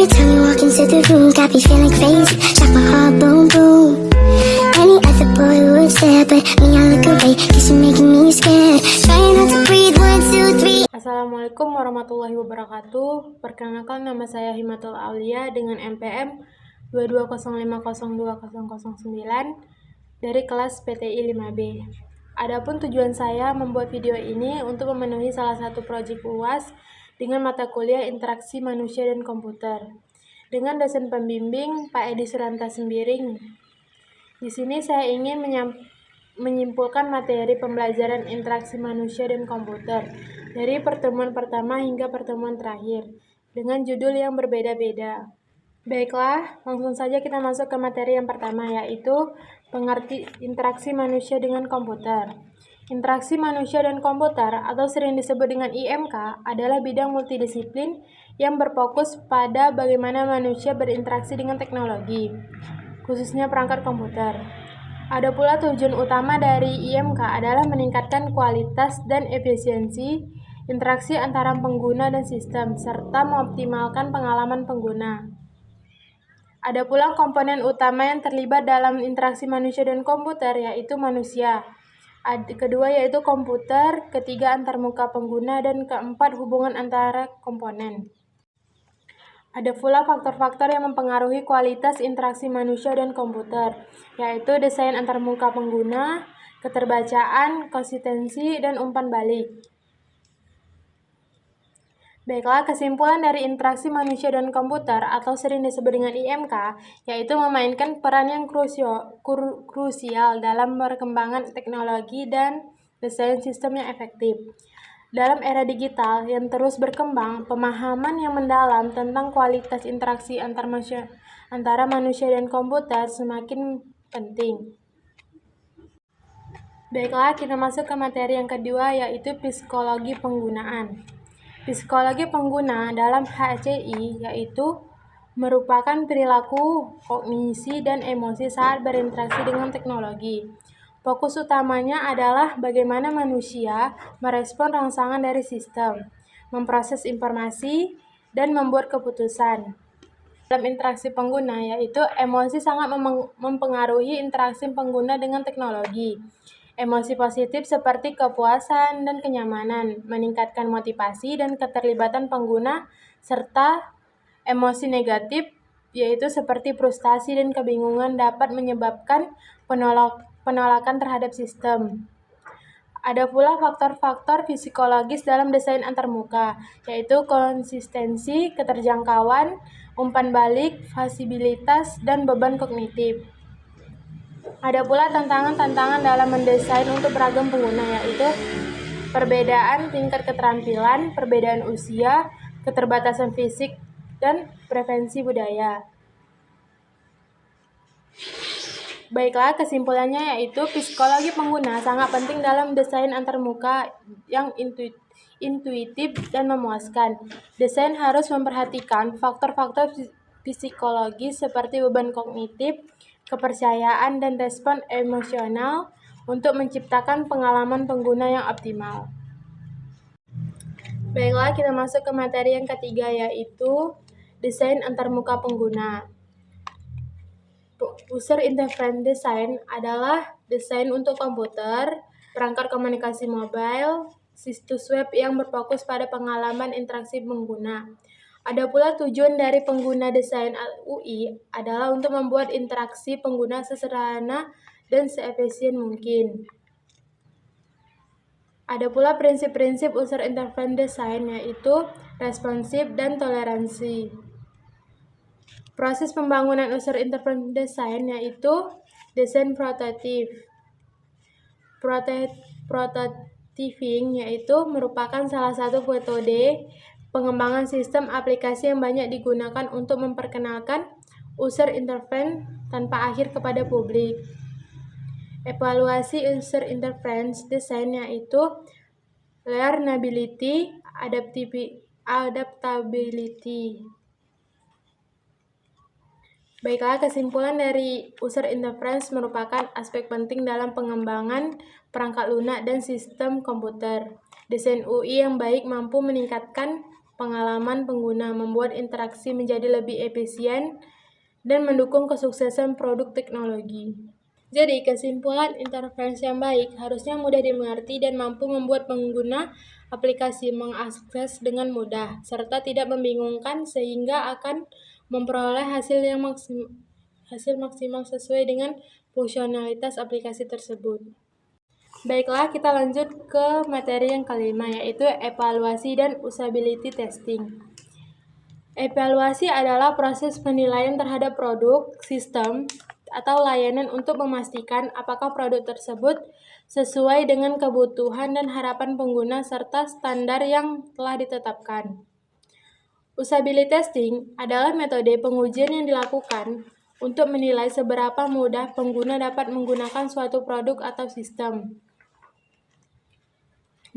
time you walk into the room, got me feeling crazy, shot my heart boom boom. Any other boy would stare, but me I look away, cause you're making me scared. Trying not to breathe, 1, 2, 3. Assalamualaikum warahmatullahi wabarakatuh. Perkenalkan, nama saya Himatul Aulia dengan NPM 2205020009 dari kelas PTI 5B. Adapun tujuan saya membuat video ini untuk memenuhi salah satu proyek UAS dengan mata kuliah Interaksi Manusia dan Komputer dengan dosen pembimbing Pak Edi Suranta Sembiring. Di sini saya ingin menyimpulkan materi pembelajaran interaksi manusia dan komputer dari pertemuan pertama hingga pertemuan terakhir dengan judul yang berbeda-beda. Baiklah, langsung saja kita masuk ke materi yang pertama, yaitu pengerti interaksi manusia dengan komputer. Interaksi manusia dan komputer, atau sering disebut dengan IMK, adalah bidang multidisiplin yang berfokus pada bagaimana manusia berinteraksi dengan teknologi, khususnya perangkat komputer. Ada pula tujuan utama dari IMK adalah meningkatkan kualitas dan efisiensi interaksi antara pengguna dan sistem, serta mengoptimalkan pengalaman pengguna. Ada pula komponen utama yang terlibat dalam interaksi manusia dan komputer, yaitu manusia. Kedua yaitu komputer, ketiga antarmuka pengguna, dan keempat hubungan antara komponen. Ada pula faktor-faktor yang mempengaruhi kualitas interaksi manusia dan komputer, yaitu desain antarmuka pengguna, keterbacaan, konsistensi, dan umpan balik. Baiklah, kesimpulan dari interaksi manusia dan komputer atau sering disebut dengan IMK, yaitu memainkan peran yang krusial dalam perkembangan teknologi dan desain sistem yang efektif. Dalam era digital yang terus berkembang, pemahaman yang mendalam tentang kualitas interaksi antara manusia dan komputer semakin penting. Baiklah, kita masuk ke materi yang kedua, yaitu psikologi penggunaan. Psikologi pengguna dalam HCI yaitu merupakan perilaku, kognisi, dan emosi saat berinteraksi dengan teknologi. Fokus utamanya adalah bagaimana manusia merespon rangsangan dari sistem, memproses informasi, dan membuat keputusan. Dalam interaksi pengguna, yaitu emosi sangat mempengaruhi interaksi pengguna dengan teknologi. Emosi positif seperti kepuasan dan kenyamanan, meningkatkan motivasi dan keterlibatan pengguna, serta emosi negatif, yaitu seperti frustasi dan kebingungan dapat menyebabkan penolakan terhadap sistem. Ada pula faktor-faktor psikologis dalam desain antarmuka, yaitu konsistensi, keterjangkauan, umpan balik, fasibilitas, dan beban kognitif. Ada pula tantangan-tantangan dalam mendesain untuk beragam pengguna, yaitu perbedaan tingkat keterampilan, perbedaan usia, keterbatasan fisik, dan preferensi budaya. Baiklah, kesimpulannya yaitu psikologi pengguna sangat penting dalam desain antarmuka yang intuitif dan memuaskan. Desain harus memperhatikan faktor-faktor psikologis seperti beban kognitif, kepercayaan, dan respon emosional untuk menciptakan pengalaman pengguna yang optimal. Baiklah, kita masuk ke materi yang ketiga, yaitu desain antarmuka pengguna. User Interface Design adalah desain untuk komputer, perangkat komunikasi mobile, situs web yang berfokus pada pengalaman interaksi pengguna. Ada pula tujuan dari pengguna desain UI adalah untuk membuat interaksi pengguna sesederhana dan seefisien mungkin. Ada pula prinsip-prinsip user interface design, yaitu responsif dan toleransi. Proses pembangunan user interface design yaitu desain prototip. Prototyping yaitu merupakan salah satu metode pengembangan sistem aplikasi yang banyak digunakan untuk memperkenalkan user interface tanpa akhir kepada publik. Evaluasi user interface design yaitu learnability, adaptability. Baiklah, kesimpulan dari user interface merupakan aspek penting dalam pengembangan perangkat lunak dan sistem komputer. Desain UI yang baik mampu meningkatkan pengalaman pengguna, membuat interaksi menjadi lebih efisien, dan mendukung kesuksesan produk teknologi. Jadi, kesimpulan interface yang baik harusnya mudah dimengerti dan mampu membuat pengguna aplikasi mengakses dengan mudah, serta tidak membingungkan sehingga akan memperoleh hasil maksimal sesuai dengan fungsionalitas aplikasi tersebut. Baiklah, kita lanjut ke materi yang kelima, yaitu evaluasi dan usability testing. Evaluasi adalah proses penilaian terhadap produk, sistem, atau layanan untuk memastikan apakah produk tersebut sesuai dengan kebutuhan dan harapan pengguna serta standar yang telah ditetapkan. Usability testing adalah metode pengujian yang dilakukan untuk menilai seberapa mudah pengguna dapat menggunakan suatu produk atau sistem.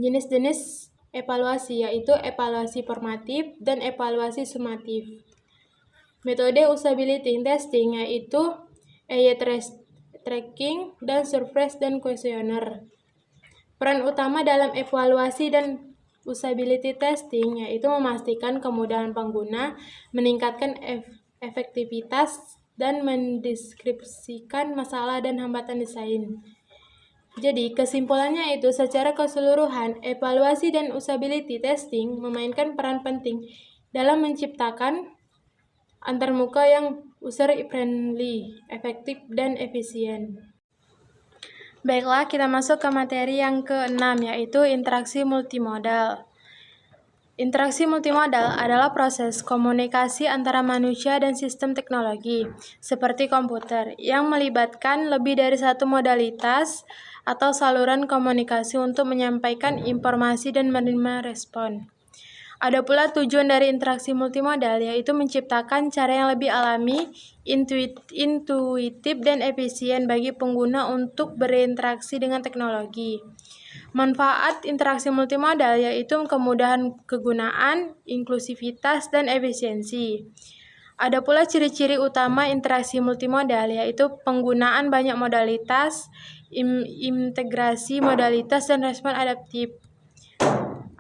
Jenis-jenis evaluasi yaitu evaluasi formatif dan evaluasi sumatif. Metode usability testing yaitu eye tracking dan survei dan kuesioner. Peran utama dalam evaluasi dan usability testing yaitu memastikan kemudahan pengguna, meningkatkan efektivitas, dan mendeskripsikan masalah dan hambatan desain. Jadi, kesimpulannya itu secara keseluruhan, evaluasi dan usability testing memainkan peran penting dalam menciptakan antarmuka yang user-friendly, efektif, dan efisien. Baiklah, kita masuk ke materi yang ke-6, yaitu interaksi multimodal. Interaksi multimodal adalah proses komunikasi antara manusia dan sistem teknologi, seperti komputer, yang melibatkan lebih dari satu modalitas atau saluran komunikasi untuk menyampaikan informasi dan menerima respon. Ada pula tujuan dari interaksi multimodal, yaitu menciptakan cara yang lebih alami, intuitif, dan efisien bagi pengguna untuk berinteraksi dengan teknologi. Manfaat interaksi multimodal yaitu kemudahan kegunaan, inklusivitas, dan efisiensi. Ada pula ciri-ciri utama interaksi multimodal, yaitu penggunaan banyak modalitas, integrasi modalitas, dan respon adaptif.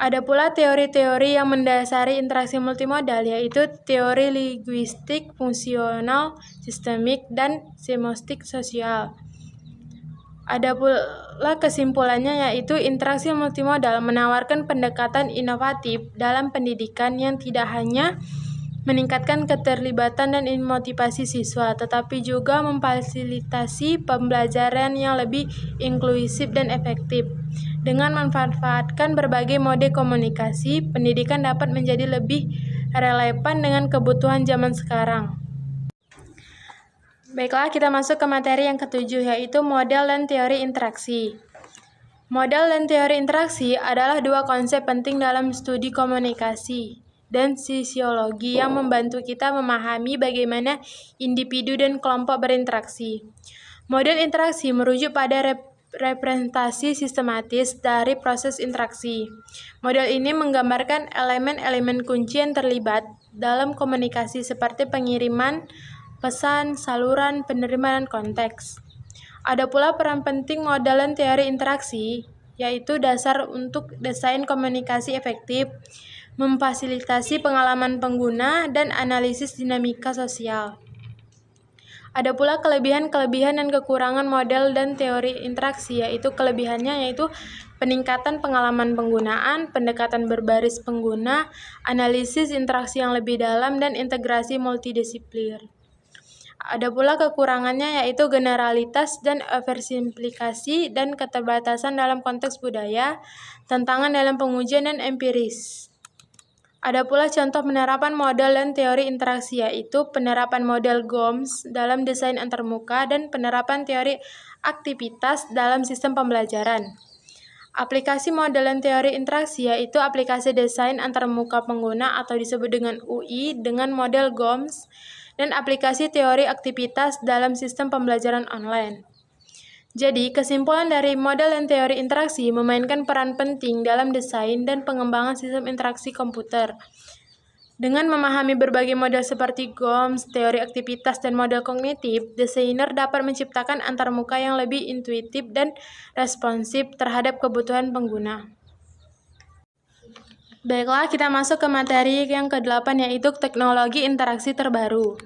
Ada pula teori-teori yang mendasari interaksi multimodal, yaitu teori linguistik, fungsional, sistemik, dan semiotik sosial. Ada pula kesimpulannya, yaitu interaksi multimodal menawarkan pendekatan inovatif dalam pendidikan yang tidak hanya meningkatkan keterlibatan dan motivasi siswa, tetapi juga memfasilitasi pembelajaran yang lebih inklusif dan efektif. Dengan memanfaatkan berbagai mode komunikasi, pendidikan dapat menjadi lebih relevan dengan kebutuhan zaman sekarang. Baiklah, kita masuk ke materi yang ketujuh, yaitu model dan teori interaksi. Model dan teori interaksi adalah dua konsep penting dalam studi komunikasi dan sosiologi yang membantu kita memahami bagaimana individu dan kelompok berinteraksi. Model interaksi merujuk pada representasi sistematis dari proses interaksi. Model ini menggambarkan elemen-elemen kunci yang terlibat dalam komunikasi seperti pengiriman, pesan, saluran, penerimaan, dan konteks. Ada pula peran penting model dan teori interaksi, yaitu dasar untuk desain komunikasi efektif, memfasilitasi pengalaman pengguna, dan analisis dinamika sosial. Ada pula kelebihan dan kekurangan model dan teori interaksi, yaitu kelebihannya yaitu peningkatan pengalaman penggunaan, pendekatan berbaris pengguna, analisis interaksi yang lebih dalam, dan integrasi multidisipliner. Ada pula kekurangannya yaitu generalitas dan oversimplifikasi dan keterbatasan dalam konteks budaya, tantangan dalam pengujian dan empiris. Ada pula contoh penerapan model dan teori interaksi, yaitu penerapan model GOMS dalam desain antarmuka dan penerapan teori aktivitas dalam sistem pembelajaran. Aplikasi model dan teori interaksi yaitu aplikasi desain antarmuka pengguna atau disebut dengan UI dengan model GOMS dan aplikasi teori aktivitas dalam sistem pembelajaran online. Jadi, kesimpulan dari model dan teori interaksi memainkan peran penting dalam desain dan pengembangan sistem interaksi komputer. Dengan memahami berbagai model seperti GOMS, teori aktivitas, dan model kognitif, desainer dapat menciptakan antarmuka yang lebih intuitif dan responsif terhadap kebutuhan pengguna. Baiklah, kita masuk ke materi yang ke-8 yaitu teknologi interaksi terbaru.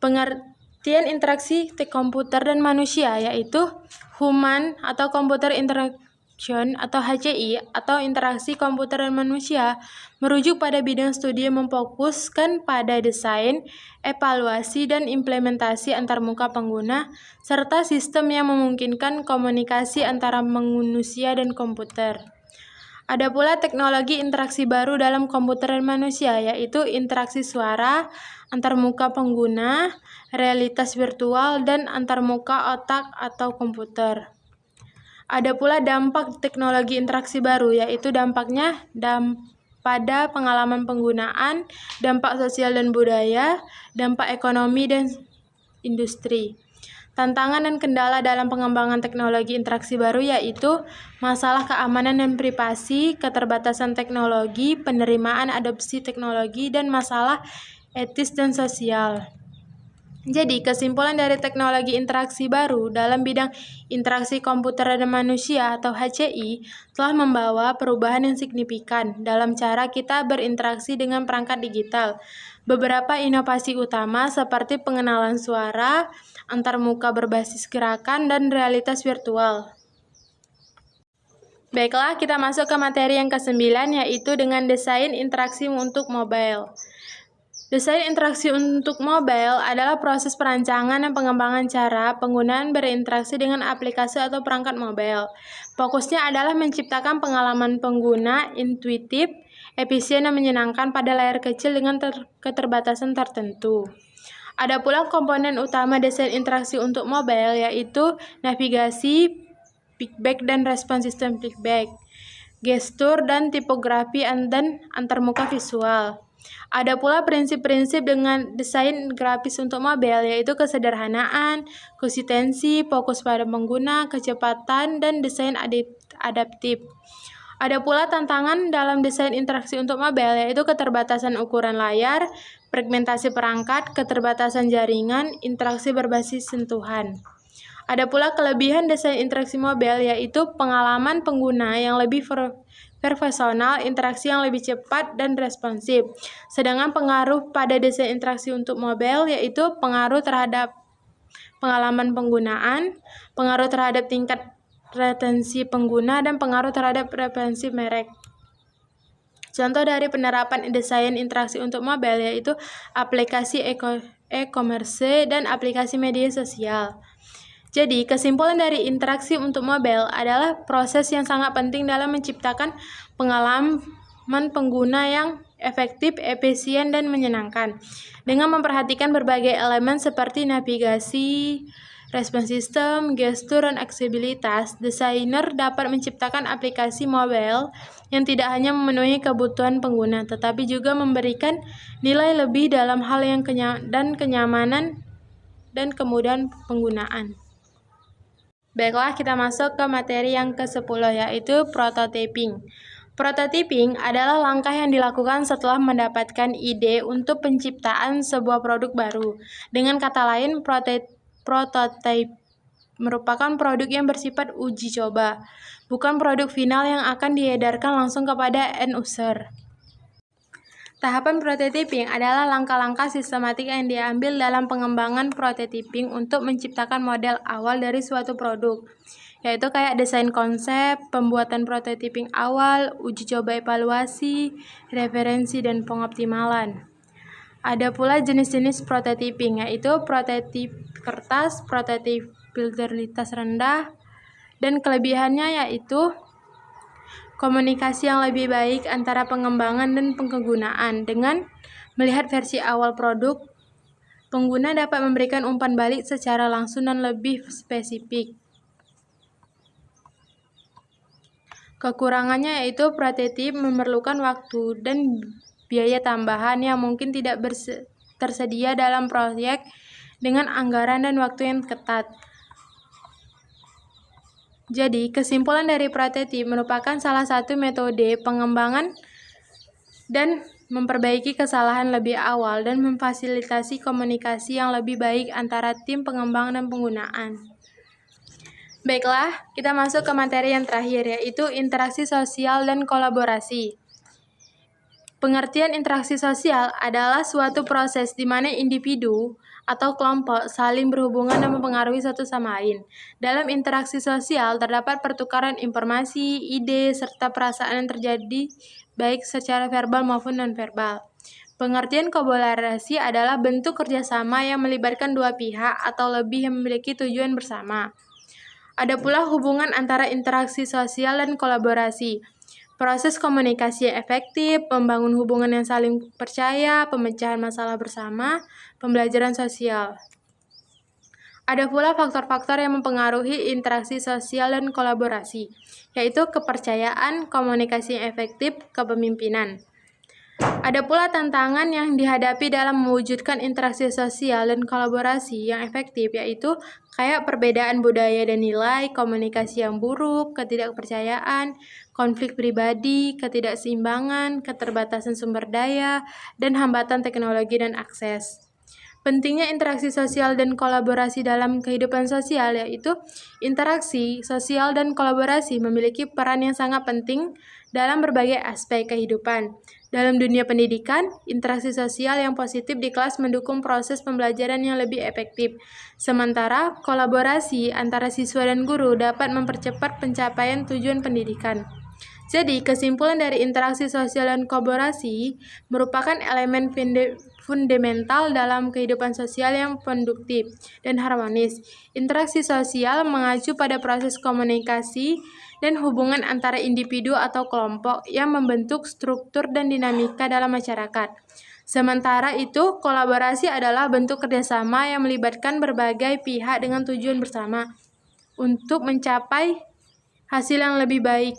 Pengertian interaksi komputer dan manusia yaitu Human atau Computer Interaction atau HCI atau interaksi komputer dan manusia merujuk pada bidang studi yang memfokuskan pada desain, evaluasi, dan implementasi antarmuka pengguna serta sistem yang memungkinkan komunikasi antara manusia dan komputer. Ada pula teknologi interaksi baru dalam komputer dan manusia, yaitu interaksi suara, antarmuka pengguna, realitas virtual, dan antarmuka otak atau komputer. Ada pula dampak teknologi interaksi baru, yaitu dampaknya pada pengalaman penggunaan, dampak sosial dan budaya, dampak ekonomi dan industri. Tantangan dan kendala dalam pengembangan teknologi interaksi baru yaitu masalah keamanan dan privasi, keterbatasan teknologi, penerimaan adopsi teknologi, dan masalah etis dan sosial. Jadi, kesimpulan dari teknologi interaksi baru dalam bidang interaksi komputer dan manusia atau HCI telah membawa perubahan yang signifikan dalam cara kita berinteraksi dengan perangkat digital. Beberapa inovasi utama seperti pengenalan suara, antarmuka berbasis gerakan, dan realitas virtual. Baiklah, kita masuk ke materi yang ke-9 yaitu dengan desain interaksi untuk mobile. Desain interaksi untuk mobile adalah proses perancangan dan pengembangan cara penggunaan berinteraksi dengan aplikasi atau perangkat mobile. Fokusnya adalah menciptakan pengalaman pengguna intuitif, efisien, dan menyenangkan pada layar kecil dengan keterbatasan tertentu. Ada pula komponen utama desain interaksi untuk mobile yaitu navigasi, feedback dan respon sistem feedback, gestur dan tipografi dan antarmuka visual. Ada pula prinsip-prinsip dengan desain grafis untuk mobile yaitu kesederhanaan, konsistensi, fokus pada pengguna, kecepatan, dan desain adaptif. Ada pula tantangan dalam desain interaksi untuk mobile yaitu keterbatasan ukuran layar, fragmentasi perangkat, keterbatasan jaringan, interaksi berbasis sentuhan. Ada pula kelebihan desain interaksi mobile yaitu pengalaman pengguna yang lebih profesional, interaksi yang lebih cepat dan responsif. Sedangkan pengaruh pada desain interaksi untuk mobile yaitu pengaruh terhadap pengalaman penggunaan, pengaruh terhadap tingkat retensi pengguna, dan pengaruh terhadap preferensi merek. Contoh dari penerapan desain interaksi untuk mobile yaitu aplikasi e-commerce dan aplikasi media sosial. Jadi, kesimpulan dari interaksi untuk mobile adalah proses yang sangat penting dalam menciptakan pengalaman pengguna yang efektif, efisien, dan menyenangkan. Dengan memperhatikan berbagai elemen seperti navigasi, respon sistem, gestur, dan aksesibilitas, desainer dapat menciptakan aplikasi mobile yang tidak hanya memenuhi kebutuhan pengguna, tetapi juga memberikan nilai lebih dalam hal yang kenyamanan dan kemudahan penggunaan. Baiklah, kita masuk ke materi yang ke-10 yaitu prototyping. Prototyping adalah langkah yang dilakukan setelah mendapatkan ide untuk penciptaan sebuah produk baru. Dengan kata lain, prototype merupakan produk yang bersifat uji coba, bukan produk final yang akan diedarkan langsung kepada end user. Tahapan prototyping adalah langkah-langkah sistematik yang diambil dalam pengembangan prototyping untuk menciptakan model awal dari suatu produk, yaitu kayak desain konsep, pembuatan prototyping awal, uji coba evaluasi, referensi, dan pengoptimalan. Ada pula jenis-jenis prototyping, yaitu prototip kertas, prototip fidelity rendah, dan kelebihannya yaitu komunikasi yang lebih baik antara pengembangan dan penggunaan. Dengan melihat versi awal produk, pengguna dapat memberikan umpan balik secara langsung dan lebih spesifik. Kekurangannya yaitu prototipe memerlukan waktu dan biaya tambahan yang mungkin tidak tersedia dalam proyek dengan anggaran dan waktu yang ketat. Jadi, kesimpulan dari prototipe merupakan salah satu metode pengembangan dan memperbaiki kesalahan lebih awal dan memfasilitasi komunikasi yang lebih baik antara tim pengembang dan penggunaan. Baiklah, kita masuk ke materi yang terakhir yaitu interaksi sosial dan kolaborasi. Pengertian interaksi sosial adalah suatu proses di mana individu atau kelompok saling berhubungan dan mempengaruhi satu sama lain. Dalam interaksi sosial terdapat pertukaran informasi, ide, serta perasaan yang terjadi baik secara verbal maupun nonverbal. Pengertian kolaborasi adalah bentuk kerjasama yang melibatkan dua pihak atau lebih yang memiliki tujuan bersama. Ada pula hubungan antara interaksi sosial dan kolaborasi. Proses komunikasi yang efektif, membangun hubungan yang saling percaya, pemecahan masalah bersama, pembelajaran sosial. Ada pula faktor-faktor yang mempengaruhi interaksi sosial dan kolaborasi, yaitu kepercayaan, komunikasi yang efektif, kepemimpinan. Ada pula tantangan yang dihadapi dalam mewujudkan interaksi sosial dan kolaborasi yang efektif, yaitu kayak perbedaan budaya dan nilai, komunikasi yang buruk, ketidakpercayaan, konflik pribadi, ketidakseimbangan, keterbatasan sumber daya, dan hambatan teknologi dan akses. Pentingnya interaksi sosial dan kolaborasi dalam kehidupan sosial, yaitu interaksi sosial dan kolaborasi memiliki peran yang sangat penting dalam berbagai aspek kehidupan. Dalam dunia pendidikan, interaksi sosial yang positif di kelas mendukung proses pembelajaran yang lebih efektif. Sementara, kolaborasi antara siswa dan guru dapat mempercepat pencapaian tujuan pendidikan. Jadi, kesimpulan dari interaksi sosial dan kolaborasi merupakan elemen fundamental dalam kehidupan sosial yang produktif dan harmonis. Interaksi sosial mengacu pada proses komunikasi dan hubungan antara individu atau kelompok yang membentuk struktur dan dinamika dalam masyarakat. Sementara itu, kolaborasi adalah bentuk kerjasama yang melibatkan berbagai pihak dengan tujuan bersama untuk mencapai hasil yang lebih baik.